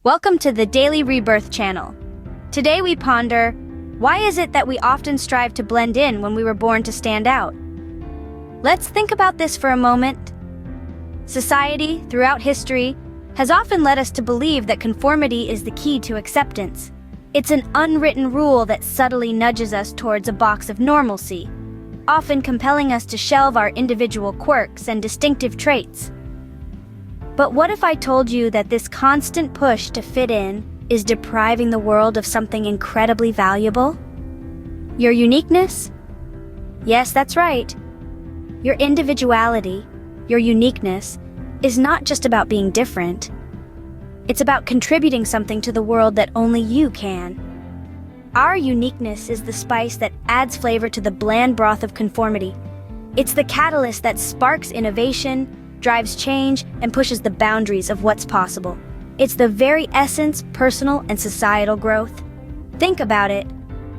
Welcome to the Daily Rebirth Channel. Today we ponder, why is it that we often strive to blend in when we were born to stand out? Let's think about this for a moment. Society, throughout history, has often led us to believe that conformity is the key to acceptance. It's an unwritten rule that subtly nudges us towards a box of normalcy, often compelling us to shelve our individual quirks and distinctive traits. But what if I told you that this constant push to fit in is depriving the world of something incredibly valuable? Your uniqueness? Yes, that's right. Your individuality, your uniqueness, is not just about being different. It's about contributing something to the world that only you can. Our uniqueness is the spice that adds flavor to the bland broth of conformity. It's the catalyst that sparks innovation, drives change, and pushes the boundaries of what's possible. It's the very essence, personal and societal growth. Think about it.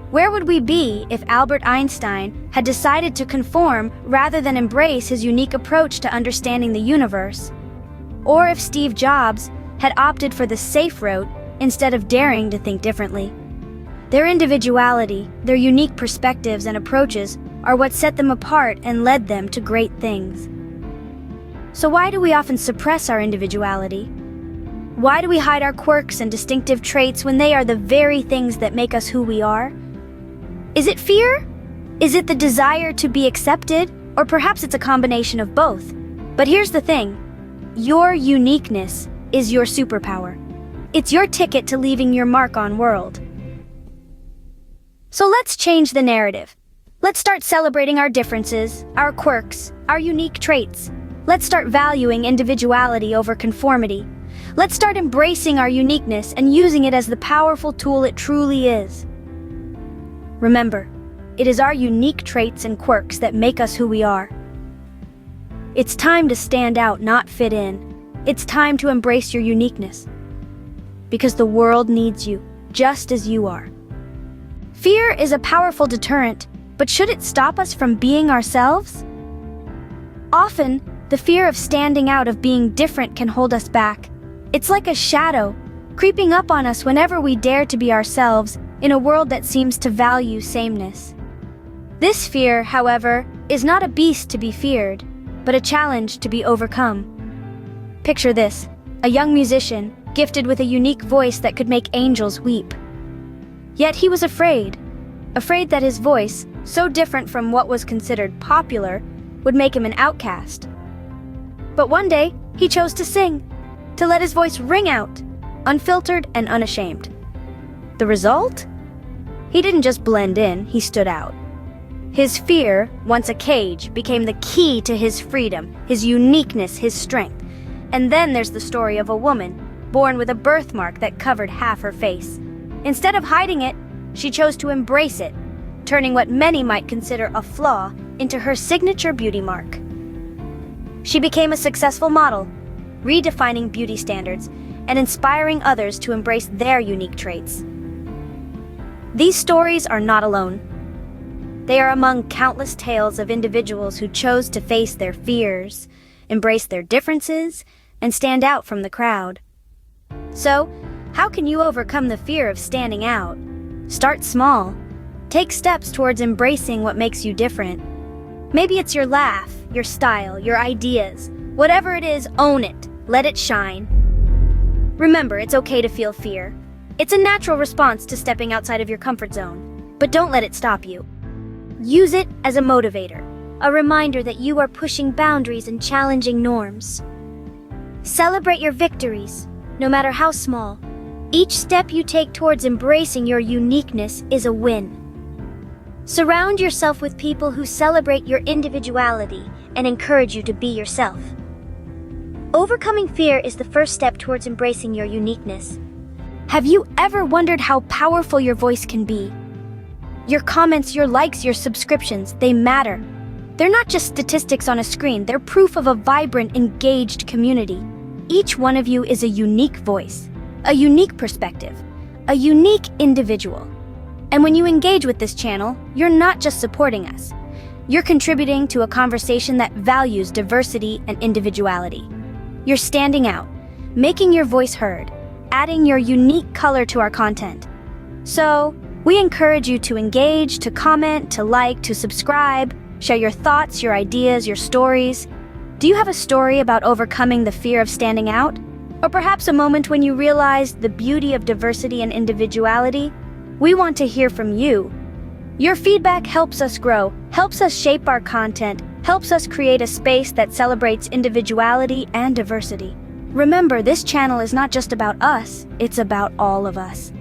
Where would we be if Albert Einstein had decided to conform rather than embrace his unique approach to understanding the universe? Or if Steve Jobs had opted for the safe route instead of daring to think differently? Their individuality, their unique perspectives and approaches are what set them apart and led them to great things. So why do we often suppress our individuality? Why do we hide our quirks and distinctive traits when they are the very things that make us who we are? Is it fear? Is it the desire to be accepted? Or perhaps it's a combination of both. But here's the thing. Your uniqueness is your superpower. It's your ticket to leaving your mark on world. So let's change the narrative. Let's start celebrating our differences, our quirks, our unique traits. Let's start valuing individuality over conformity. Let's start embracing our uniqueness and using it as the powerful tool it truly is. Remember, it is our unique traits and quirks that make us who we are. It's time to stand out, not fit in. It's time to embrace your uniqueness. Because the world needs you, just as you are. Fear is a powerful deterrent, but should it stop us from being ourselves? Often, the fear of standing out, of being different, can hold us back. It's like a shadow, creeping up on us whenever we dare to be ourselves in a world that seems to value sameness. This fear, however, is not a beast to be feared, but a challenge to be overcome. Picture this, a young musician, gifted with a unique voice that could make angels weep. Yet he was afraid that his voice, so different from what was considered popular, would make him an outcast. But one day, he chose to sing, to let his voice ring out, unfiltered and unashamed. The result? He didn't just blend in, he stood out. His fear, once a cage, became the key to his freedom, his uniqueness, his strength. And then there's the story of a woman, born with a birthmark that covered half her face. Instead of hiding it, she chose to embrace it, turning what many might consider a flaw into her signature beauty mark. She became a successful model, redefining beauty standards and inspiring others to embrace their unique traits. These stories are not alone. They are among countless tales of individuals who chose to face their fears, embrace their differences, and stand out from the crowd. So, how can you overcome the fear of standing out? Start small. Take steps towards embracing what makes you different. Maybe it's your laugh, your style, your ideas. Whatever it is, own it. Let it shine. Remember, it's okay to feel fear. It's a natural response to stepping outside of your comfort zone. But don't let it stop you. Use it as a motivator, a reminder that you are pushing boundaries and challenging norms. Celebrate your victories, no matter how small. Each step you take towards embracing your uniqueness is a win. Surround yourself with people who celebrate your individuality and encourage you to be yourself. Overcoming fear is the first step towards embracing your uniqueness. Have you ever wondered how powerful your voice can be? Your comments, your likes, your subscriptions, they matter. They're not just statistics on a screen, they're proof of a vibrant, engaged community. Each one of you is a unique voice, a unique perspective, a unique individual. And when you engage with this channel, you're not just supporting us. You're contributing to a conversation that values diversity and individuality. You're standing out, making your voice heard, adding your unique color to our content. So, we encourage you to engage, to comment, to like, to subscribe, share your thoughts, your ideas, your stories. Do you have a story about overcoming the fear of standing out? Or perhaps a moment when you realized the beauty of diversity and individuality? We want to hear from you. Your feedback helps us grow, helps us shape our content, helps us create a space that celebrates individuality and diversity. Remember, this channel is not just about us, it's about all of us.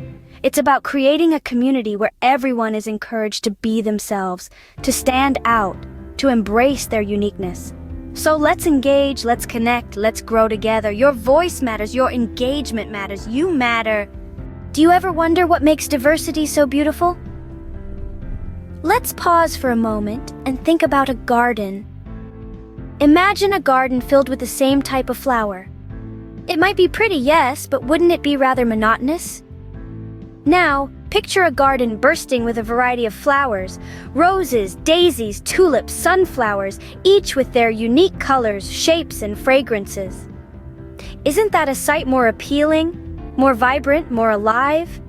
It's about creating a community where everyone is encouraged to be themselves, to stand out, to embrace their uniqueness. So let's engage, let's connect, let's grow together. Your voice matters, your engagement matters, you matter. Do you ever wonder what makes diversity so beautiful? Let's pause for a moment and think about a garden. Imagine a garden filled with the same type of flower. It might be pretty, yes, but wouldn't it be rather monotonous? Now, picture a garden bursting with a variety of flowers: roses, daisies, tulips, sunflowers, each with their unique colors, shapes, and fragrances. Isn't that a sight more appealing, more vibrant, more alive?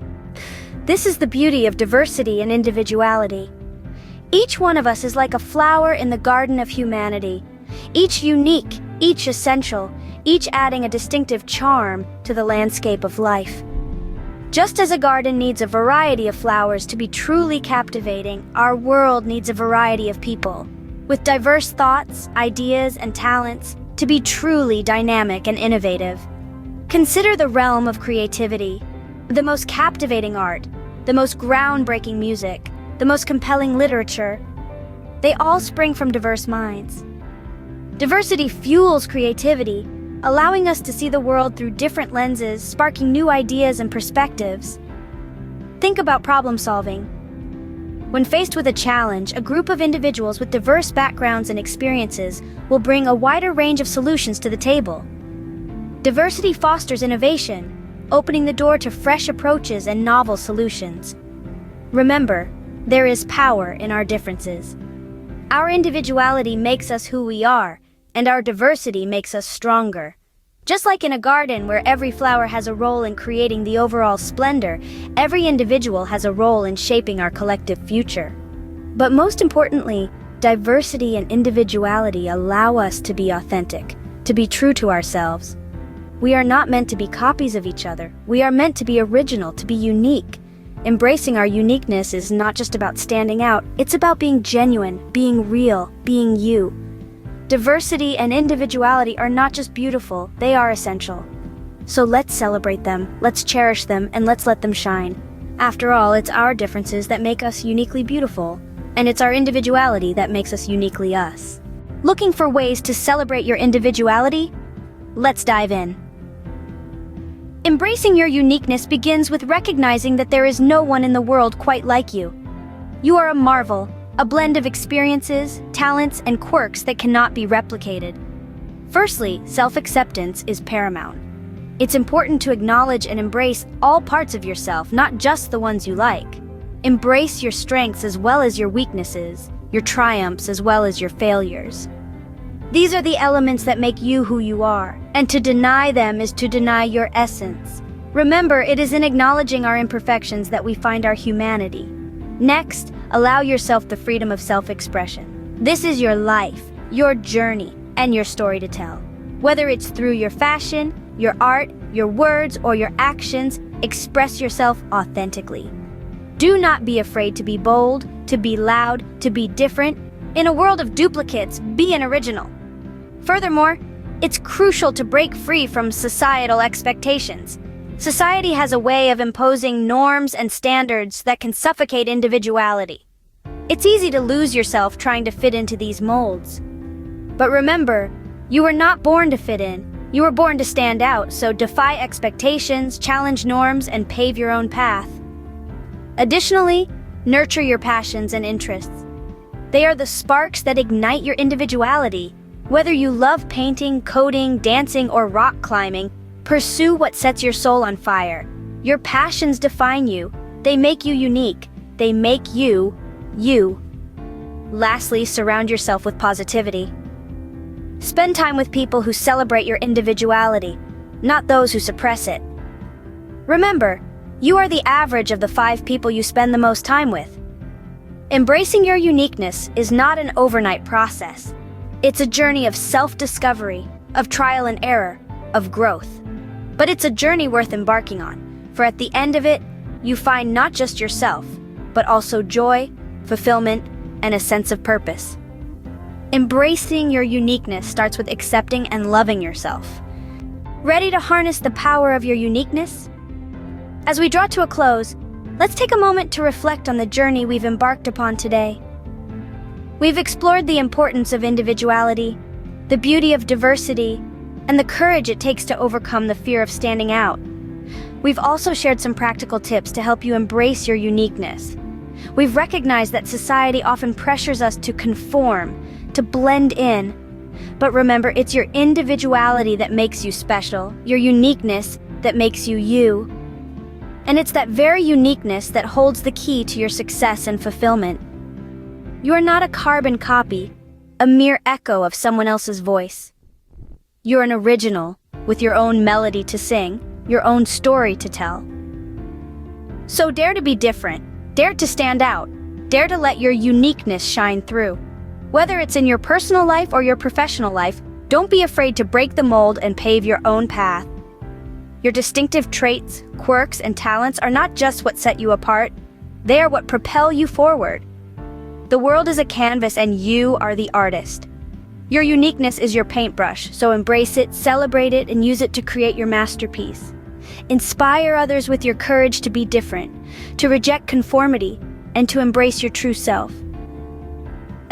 This is the beauty of diversity and individuality. Each one of us is like a flower in the garden of humanity, each unique, each essential, each adding a distinctive charm to the landscape of life. Just as a garden needs a variety of flowers to be truly captivating, our world needs a variety of people, with diverse thoughts, ideas, and talents, to be truly dynamic and innovative. Consider the realm of creativity, the most captivating art, the most groundbreaking music, the most compelling literature. They all spring from diverse minds. Diversity fuels creativity, allowing us to see the world through different lenses, sparking new ideas and perspectives. Think about problem solving. When faced with a challenge, a group of individuals with diverse backgrounds and experiences will bring a wider range of solutions to the table. Diversity fosters innovation, opening the door to fresh approaches and novel solutions. Remember, there is power in our differences. Our individuality makes us who we are, and our diversity makes us stronger. Just like in a garden where every flower has a role in creating the overall splendor, every individual has a role in shaping our collective future. But most importantly, diversity and individuality allow us to be authentic, to be true to ourselves. We are not meant to be copies of each other. We are meant to be original, to be unique. Embracing our uniqueness is not just about standing out, it's about being genuine, being real, being you. Diversity and individuality are not just beautiful, they are essential. So let's celebrate them, let's cherish them, and let's let them shine. After all, it's our differences that make us uniquely beautiful, and it's our individuality that makes us uniquely us. Looking for ways to celebrate your individuality? Let's dive in. Embracing your uniqueness begins with recognizing that there is no one in the world quite like you. You are a marvel, a blend of experiences, talents, and quirks that cannot be replicated. Firstly, self-acceptance is paramount. It's important to acknowledge and embrace all parts of yourself, not just the ones you like. Embrace your strengths as well as your weaknesses, your triumphs as well as your failures. These are the elements that make you who you are, and to deny them is to deny your essence. Remember, it is in acknowledging our imperfections that we find our humanity. Next, allow yourself the freedom of self-expression. This is your life, your journey, and your story to tell. Whether it's through your fashion, your art, your words, or your actions, express yourself authentically. Do not be afraid to be bold, to be loud, to be different. In a world of duplicates, be an original. Furthermore, it's crucial to break free from societal expectations. Society has a way of imposing norms and standards that can suffocate individuality. It's easy to lose yourself trying to fit into these molds. But remember, you were not born to fit in. You were born to stand out, so defy expectations, challenge norms, and pave your own path. Additionally, nurture your passions and interests. They are the sparks that ignite your individuality. Whether you love painting, coding, dancing, or rock climbing, pursue what sets your soul on fire. Your passions define you. They make you unique. They make you, you. Lastly, surround yourself with positivity. Spend time with people who celebrate your individuality, not those who suppress it. Remember, you are the average of the 5 people you spend the most time with. Embracing your uniqueness is not an overnight process. It's a journey of self-discovery, of trial and error, of growth. But it's a journey worth embarking on, for at the end of it, you find not just yourself, but also joy, fulfillment, and a sense of purpose. Embracing your uniqueness starts with accepting and loving yourself. Ready to harness the power of your uniqueness? As we draw to a close, let's take a moment to reflect on the journey we've embarked upon today. We've explored the importance of individuality, the beauty of diversity, and the courage it takes to overcome the fear of standing out. We've also shared some practical tips to help you embrace your uniqueness. We've recognized that society often pressures us to conform, to blend in. But remember, it's your individuality that makes you special, your uniqueness that makes you you. And it's that very uniqueness that holds the key to your success and fulfillment. You are not a carbon copy, a mere echo of someone else's voice. You're an original, with your own melody to sing, your own story to tell. So dare to be different, dare to stand out, dare to let your uniqueness shine through. Whether it's in your personal life or your professional life, don't be afraid to break the mold and pave your own path. Your distinctive traits, quirks, and talents are not just what set you apart, they are what propel you forward. The world is a canvas and you are the artist. Your uniqueness is your paintbrush, so embrace it, celebrate it, and use it to create your masterpiece. Inspire others with your courage to be different, to reject conformity, and to embrace your true self.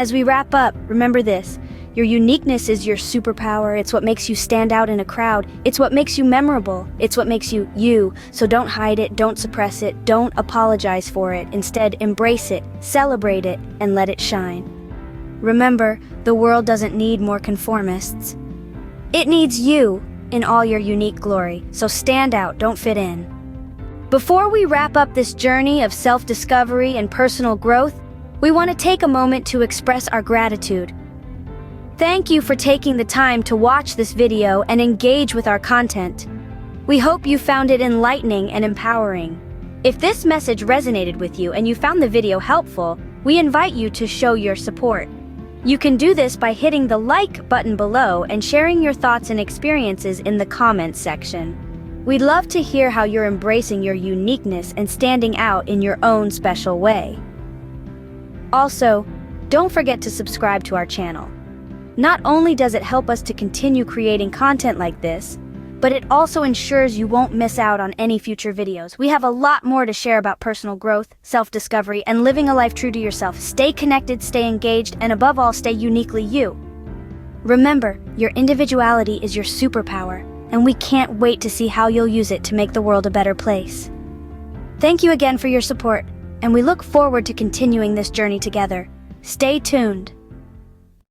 As we wrap up, remember this: your uniqueness is your superpower. It's what makes you stand out in a crowd. It's what makes you memorable. It's what makes you you. So don't hide it, don't suppress it, don't apologize for it. Instead, embrace it, celebrate it, and let it shine. Remember, the world doesn't need more conformists. It needs you in all your unique glory. So stand out, don't fit in. Before we wrap up this journey of self-discovery and personal growth, we want to take a moment to express our gratitude. Thank you for taking the time to watch this video and engage with our content. We hope you found it enlightening and empowering. If this message resonated with you and you found the video helpful, we invite you to show your support. You can do this by hitting the like button below and sharing your thoughts and experiences in the comments section. We'd love to hear how you're embracing your uniqueness and standing out in your own special way. Also, don't forget to subscribe to our channel. Not only does it help us to continue creating content like this, but it also ensures you won't miss out on any future videos. We have a lot more to share about personal growth, self-discovery, and living a life true to yourself. Stay connected, stay engaged, and above all, stay uniquely you. Remember, your individuality is your superpower, and we can't wait to see how you'll use it to make the world a better place. Thank you again for your support, and we look forward to continuing this journey together. Stay tuned.